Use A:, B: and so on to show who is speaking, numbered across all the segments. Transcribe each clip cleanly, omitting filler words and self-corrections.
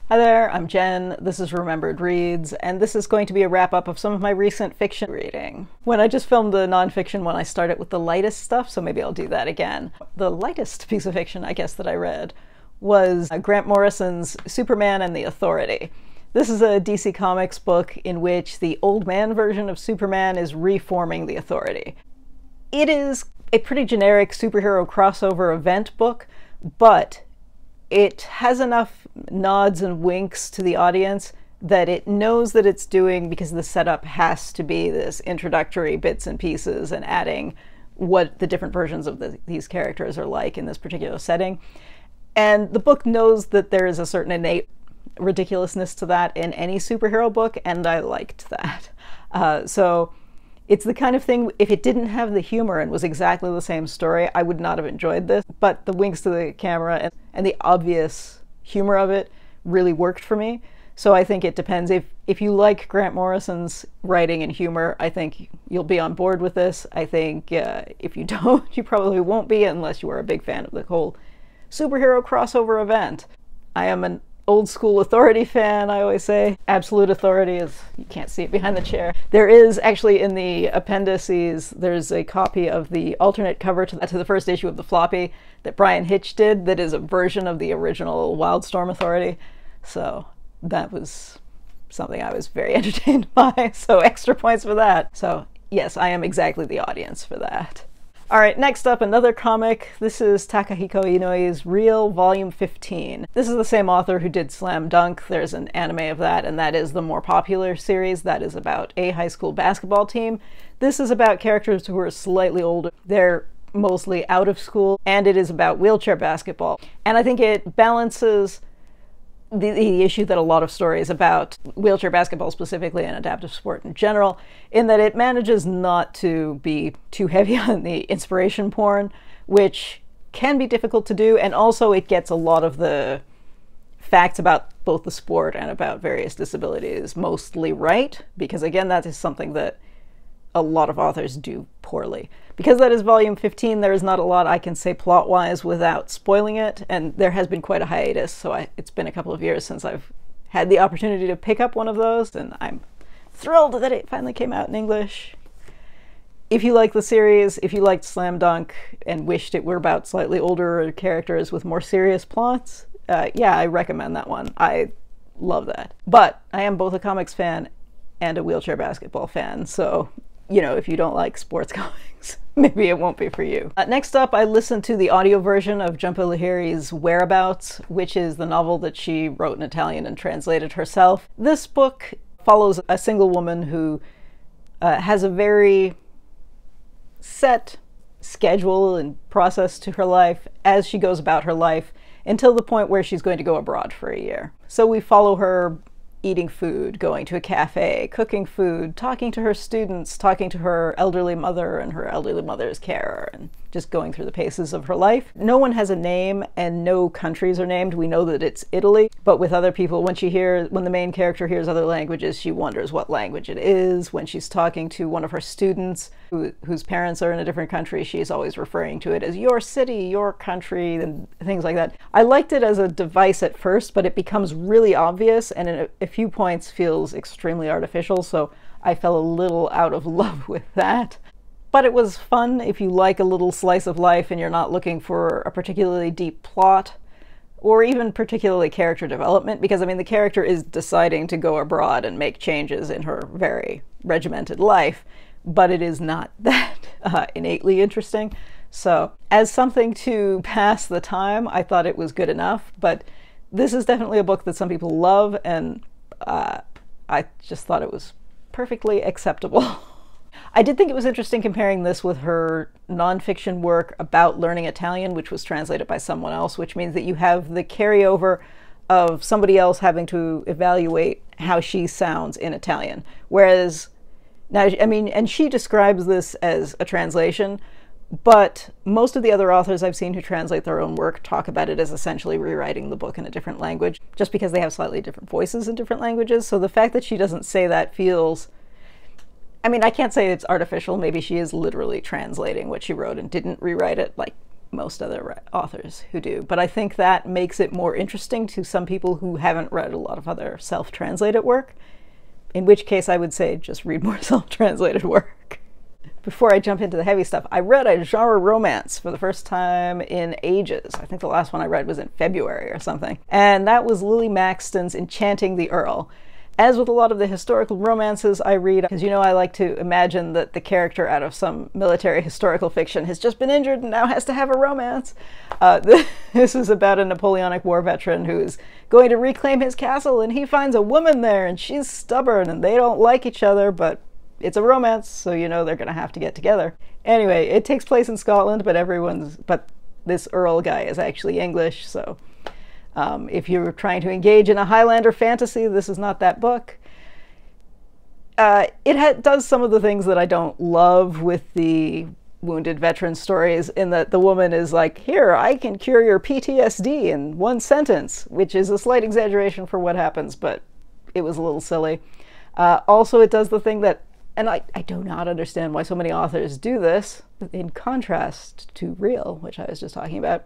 A: Hi there, I'm Jen, this is Remembered Reads, and this is going to be a wrap-up of some of my recent fiction reading. When I just filmed the nonfiction one, I started with the lightest stuff, so maybe I'll do that again. The lightest piece of fiction, I guess, that I read was Grant Morrison's Superman and the Authority. This is a DC Comics book in which the old man version of Superman is reforming the Authority. It is a pretty generic superhero crossover event book, but it has enough nods and winks to the audience that it knows that it's doing, because the setup has to be this introductory bits and pieces and adding what the different versions of these characters are like in this particular setting. And the book knows that there is a certain innate ridiculousness to that in any superhero book, and I liked that. So it's the kind of thing, if it didn't have the humor and was exactly the same story, I would not have enjoyed this. But the winks to the camera and the obvious humor of it really worked for me. So I think it depends. If you like Grant Morrison's writing and humor, I think you'll be on board with this. I think if you don't, you probably won't be, unless you are a big fan of the whole superhero crossover event. I am an old school Authority fan, I always say. Absolute Authority is, you can't see it behind the chair. There is actually, in the appendices, there's a copy of the alternate cover to the first issue of the floppy that Brian Hitch did that is a version of the original Wildstorm Authority. So that was something I was very entertained by, so extra points for that. So yes, I am exactly the audience for that. Alright, next up, another comic. This is Takehiko Inoue's Real, Volume 15. This is the same author who did Slam Dunk. There's an anime of that, and that is the more popular series. That is about a high school basketball team. This is about characters who are slightly older. They're mostly out of school, and it is about wheelchair basketball. And I think it balances the issue that a lot of stories about wheelchair basketball specifically and adaptive sport in general, in that it manages not to be too heavy on the inspiration porn, which can be difficult to do, and also it gets a lot of the facts about both the sport and about various disabilities mostly right, because again, that is something that a lot of authors do poorly. Because that is volume 15, there is not a lot I can say plot-wise without spoiling it, and there has been quite a hiatus, so it's been a couple of years since I've had the opportunity to pick up one of those, and I'm thrilled that it finally came out in English. If you like the series, if you liked Slam Dunk and wished it were about slightly older characters with more serious plots, yeah, I recommend that one. I love that. But I am both a comics fan and a wheelchair basketball fan, so you know, if you don't like sports comics, maybe it won't be for you. Next up, I listened to the audio version of Jumpa Lahiri's Whereabouts, which is the novel that she wrote in Italian and translated herself. This book follows a single woman who has a very set schedule and process to her life as she goes about her life until the point where she's going to go abroad for a year. So we follow her eating food, going to a cafe, cooking food, talking to her students, talking to her elderly mother and her elderly mother's carer, and just going through the paces of her life. No one has a name and no countries are named. We know that it's Italy, but with other people, when the main character hears other languages, she wonders what language it is. When she's talking to one of her students whose parents are in a different country, she's always referring to it as your city, your country, and things like that. I liked it as a device at first, but it becomes really obvious and in a few points feels extremely artificial, so I fell a little out of love with that. But it was fun if you like a little slice of life and you're not looking for a particularly deep plot or even particularly character development, because I mean the character is deciding to go abroad and make changes in her very regimented life, but it is not that innately interesting. So as something to pass the time, I thought it was good enough, but this is definitely a book that some people love, and I just thought it was perfectly acceptable. I did think it was interesting comparing this with her nonfiction work about learning Italian, which was translated by someone else, which means that you have the carryover of somebody else having to evaluate how she sounds in Italian. Whereas, now, I mean, and she describes this as a translation, but most of the other authors I've seen who translate their own work talk about it as essentially rewriting the book in a different language, just because they have slightly different voices in different languages. So the fact that she doesn't say that feels, I mean, I can't say it's artificial. Maybe she is literally translating what she wrote and didn't rewrite it. Like, most other authors who do. But I think that makes it more interesting to some people who haven't read a lot of other self-translated work, in which case I would say just read more self-translated work. Before I jump into the heavy stuff, I read a genre romance for the first time in ages. I think the last one I read was in February or something. And that was Lily Maxton's Enchanting the Earl. As with a lot of the historical romances I read, because you know I like to imagine that the character out of some military historical fiction has just been injured and now has to have a romance. This is about a Napoleonic War veteran who is going to reclaim his castle, and he finds a woman there and she's stubborn and they don't like each other, but it's a romance, so you know they're going to have to get together. Anyway, it takes place in Scotland, but this Earl guy is actually English, so if you're trying to engage in a Highlander fantasy, this is not that book. It does some of the things that I don't love with the wounded veteran stories, in that the woman is like, here, I can cure your PTSD in one sentence, which is a slight exaggeration for what happens, but it was a little silly. Also, it does the thing that, and I do not understand why so many authors do this, in contrast to Real, which I was just talking about.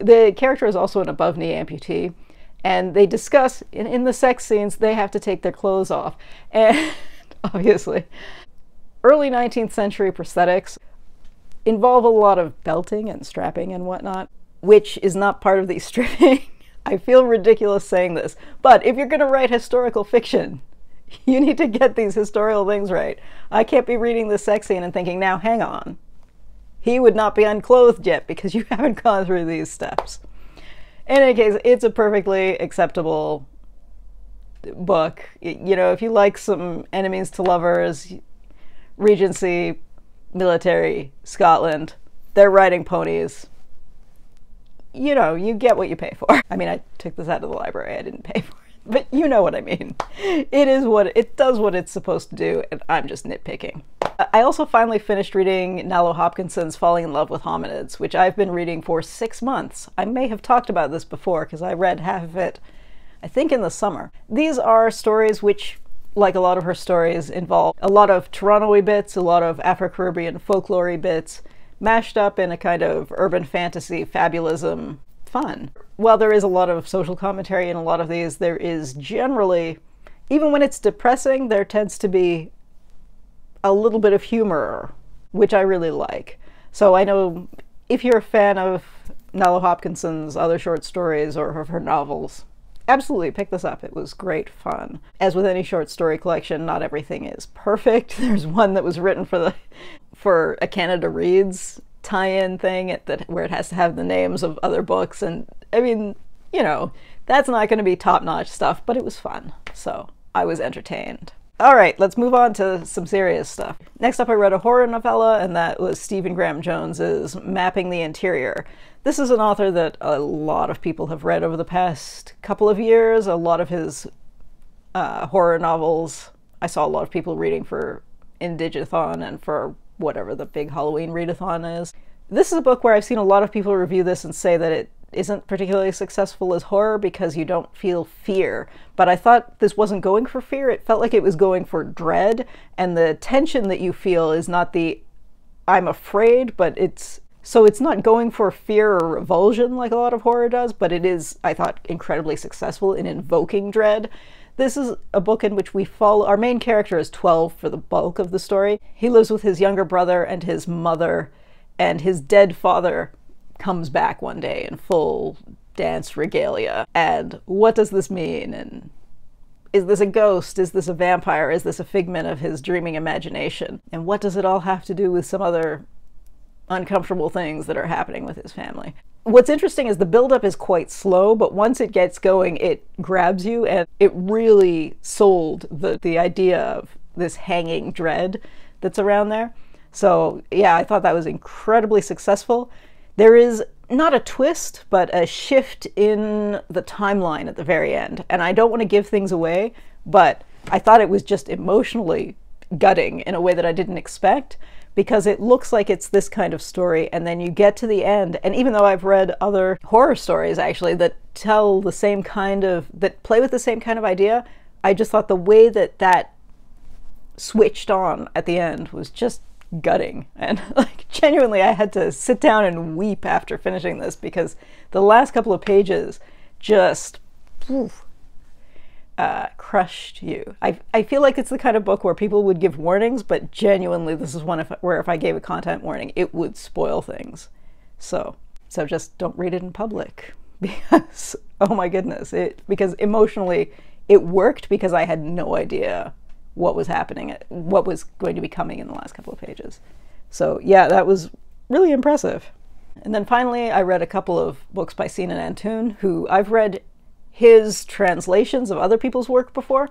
A: The character is also an above-knee amputee, and they discuss, in the sex scenes, they have to take their clothes off. And obviously, early 19th century prosthetics involve a lot of belting and strapping and whatnot, which is not part of the stripping. I feel ridiculous saying this, but if you're going to write historical fiction, you need to get these historical things right. I can't be reading this sex scene and thinking, now hang on. He would not be unclothed yet because you haven't gone through these steps. In any case, it's a perfectly acceptable book. You know, if you like some enemies to lovers, Regency, military, Scotland, they're riding ponies. You know, you get what you pay for. I mean, I took this out of the library. I didn't pay for it. But you know what I mean. It does what it's supposed to do, and I'm just nitpicking. I also finally finished reading Naomi Hopkinson's Falling in Love with Hominids, which I've been reading for 6 months. I may have talked about this before because I read half of it, I think, in the summer. These are stories which, like a lot of her stories, involve a lot of Toronto-y bits, a lot of Afro-Caribbean folklore-y bits, mashed up in a kind of urban fantasy fabulism fun. While there is a lot of social commentary in a lot of these, there is generally, even when it's depressing, there tends to be a little bit of humor, which I really like. So I know if you're a fan of Naomi Hopkinson's other short stories or of her novels, absolutely pick this up. It was great fun. As with any short story collection, not everything is perfect. There's one that was written for a Canada Reads tie-in thing where it has to have the names of other books, and I mean, you know, that's not going to be top-notch stuff, but it was fun, so I was entertained. All right, let's move on to some serious stuff. Next up, I read a horror novella, and that was Stephen Graham Jones's Mapping the Interior. This is an author that a lot of people have read over the past couple of years. A lot of his horror novels, I saw a lot of people reading for Indigithon and for whatever the big Halloween readathon is. This is a book where I've seen a lot of people review this and say that it isn't particularly successful as horror because you don't feel fear. But I thought this wasn't going for fear. It felt like it was going for dread, and the tension that you feel is not the I'm afraid, but it's not going for fear or revulsion like a lot of horror does, but it is, I thought, incredibly successful in invoking dread. This is a book in which we follow, our main character is 12 for the bulk of the story. He lives with his younger brother and his mother, and his dead father comes back one day in full dance regalia. And what does this mean? And is this a ghost? Is this a vampire? Is this a figment of his dreaming imagination? And what does it all have to do with some other uncomfortable things that are happening with his family? What's interesting is the buildup is quite slow, but once it gets going, it grabs you, and it really sold the idea of this hanging dread that's around there. So yeah, I thought that was incredibly successful. There is not a twist, but a shift in the timeline at the very end. And I don't want to give things away, but I thought it was just emotionally gutting in a way that I didn't expect, because it looks like it's this kind of story, and then you get to the end, and even though I've read other horror stories actually that tell the same kind of, that play with the same kind of idea, I just thought the way that switched on at the end was just gutting. And like genuinely I had to sit down and weep after finishing this, because the last couple of pages just crushed you. I feel like it's the kind of book where people would give warnings, but genuinely this is one where if I gave a content warning, it would spoil things. So just don't read it in public, because oh my goodness, because emotionally it worked, because I had no idea what was happening, what was going to be coming in the last couple of pages. So yeah, that was really impressive. And then finally I read a couple of books by Sinan Antoon, who I've read his translations of other people's work before,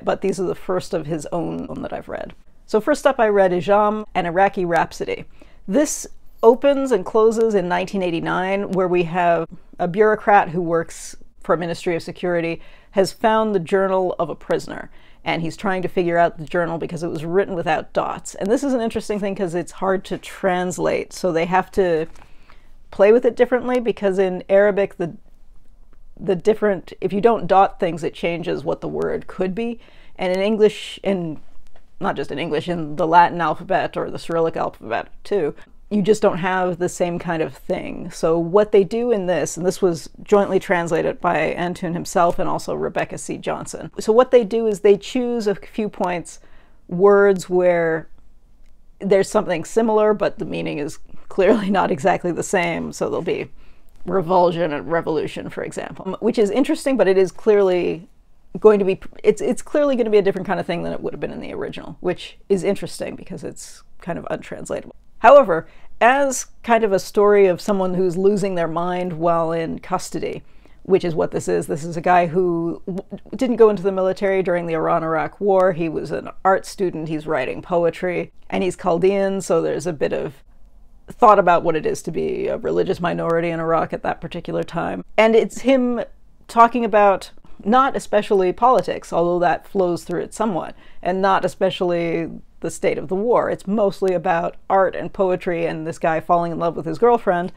A: but these are the first of his own that I've read. So first up I read Ijam, an Iraqi Rhapsody. This opens and closes in 1989, where we have a bureaucrat who works for a Ministry of Security has found the journal of a prisoner, and he's trying to figure out the journal because it was written without dots. And this is an interesting thing because it's hard to translate, so they have to play with it differently, because in Arabic if you don't dot things, it changes what the word could be. And in English, not just in English, in the Latin alphabet or the Cyrillic alphabet too, you just don't have the same kind of thing. So what they do in this, and this was jointly translated by Antoon himself and also Rebecca C. Johnson. So what they do is they choose a few points, words where there's something similar, but the meaning is clearly not exactly the same. So there'll be revulsion and revolution, for example, which is interesting, but it is clearly going to be, it's clearly going to be a different kind of thing than it would have been in the original, which is interesting because it's kind of untranslatable. However, as kind of a story of someone who's losing their mind while in custody, which is what this is a guy who didn't go into the military during the Iran-Iraq War. He was an art student, he's writing poetry, and he's Chaldean, so there's a bit of thought about what it is to be a religious minority in Iraq at that particular time. And it's him talking about not especially politics, although that flows through it somewhat, and not especially the state of the war. It's mostly about art and poetry and this guy falling in love with his girlfriend,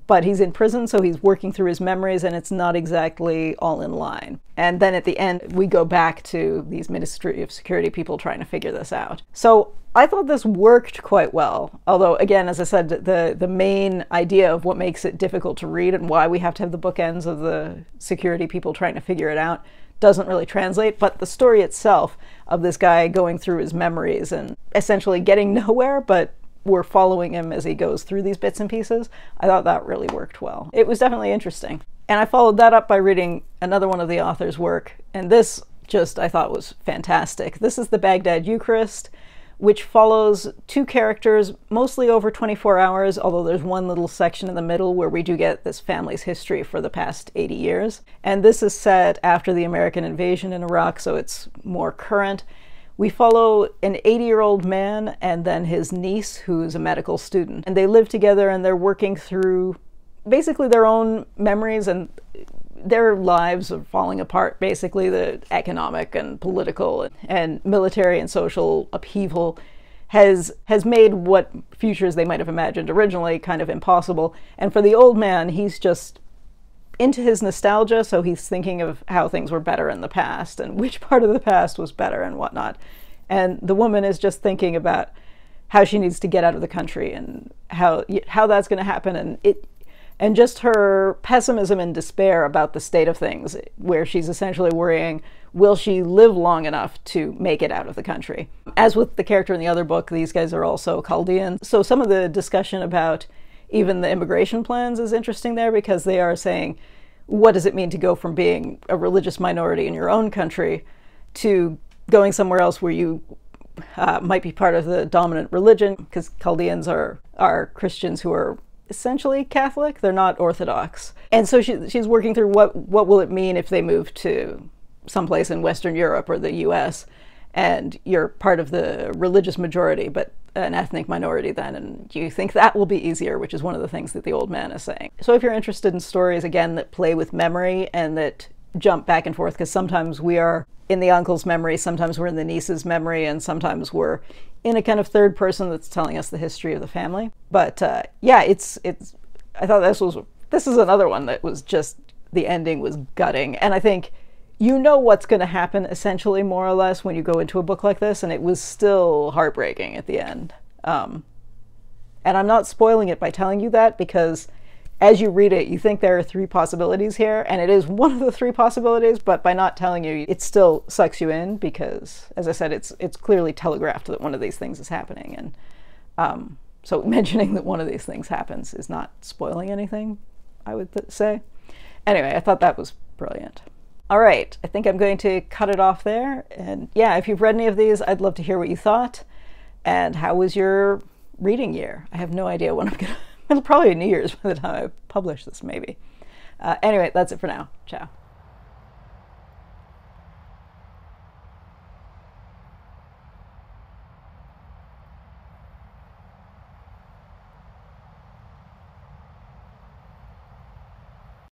A: but he's in prison, so he's working through his memories, and it's not exactly all in line. And then at the end, we go back to these Ministry of Security people trying to figure this out. So I thought this worked quite well, although again, as I said, the main idea of what makes it difficult to read and why we have to have the bookends of the security people trying to figure it out doesn't really translate, but the story itself of this guy going through his memories and essentially getting nowhere, but we're following him as he goes through these bits and pieces, I thought that really worked well. It was definitely interesting. And I followed that up by reading another one of the author's work, and this just I thought was fantastic. This is the Baghdad Eucharist, which follows two characters mostly over 24 hours, although there's one little section in the middle where we do get this family's history for the past 80 years. And this is set after the American invasion in Iraq, so it's more current. We follow an 80-year-old man and then his niece, who's a medical student. And they live together and they're working through basically their own memories, and their lives are falling apart. Basically, the economic and political and military and social upheaval has made what futures they might have imagined originally kind of impossible. And for the old man, he's just into his nostalgia, so he's thinking of how things were better in the past and which part of the past was better and whatnot. And the woman is just thinking about how she needs to get out of the country and how that's going to happen, and just her pessimism and despair about the state of things, where she's essentially worrying, will she live long enough to make it out of the country? As with the character in the other book, these guys are also Chaldean. So some of the discussion about even the immigration plans is interesting there, because they are saying, what does it mean to go from being a religious minority in your own country to going somewhere else where you might be part of the dominant religion? Because Chaldeans are Christians who are essentially Catholic, they're not Orthodox. And so she's working through what will it mean if they move to someplace in Western Europe or the US, and you're part of the religious majority, but an ethnic minority then, and do you think that will be easier, which is one of the things that the old man is saying. So if you're interested in stories, again, that play with memory and that jump back and forth, because sometimes we are in the uncle's memory, sometimes we're in the niece's memory, and sometimes we're in a kind of third person that's telling us the history of the family. But yeah, I thought this is another one that was just, the ending was gutting. And I think you know what's going to happen essentially, more or less, when you go into a book like this, and it was still heartbreaking at the end. And I'm not spoiling it by telling you that, because as you read it, you think there are 3 possibilities here, and it is one of the 3 possibilities, but by not telling you, it still sucks you in, because, as I said, it's clearly telegraphed that one of these things is happening. And so mentioning that one of these things happens is not spoiling anything, I would say. Anyway, I thought that was brilliant. All right, I think I'm going to cut it off there. And yeah, if you've read any of these, I'd love to hear what you thought. And how was your reading year? I have no idea when I'm gonna, it'll probably be New Year's by the time I publish this, maybe. Anyway, that's it for now. Ciao.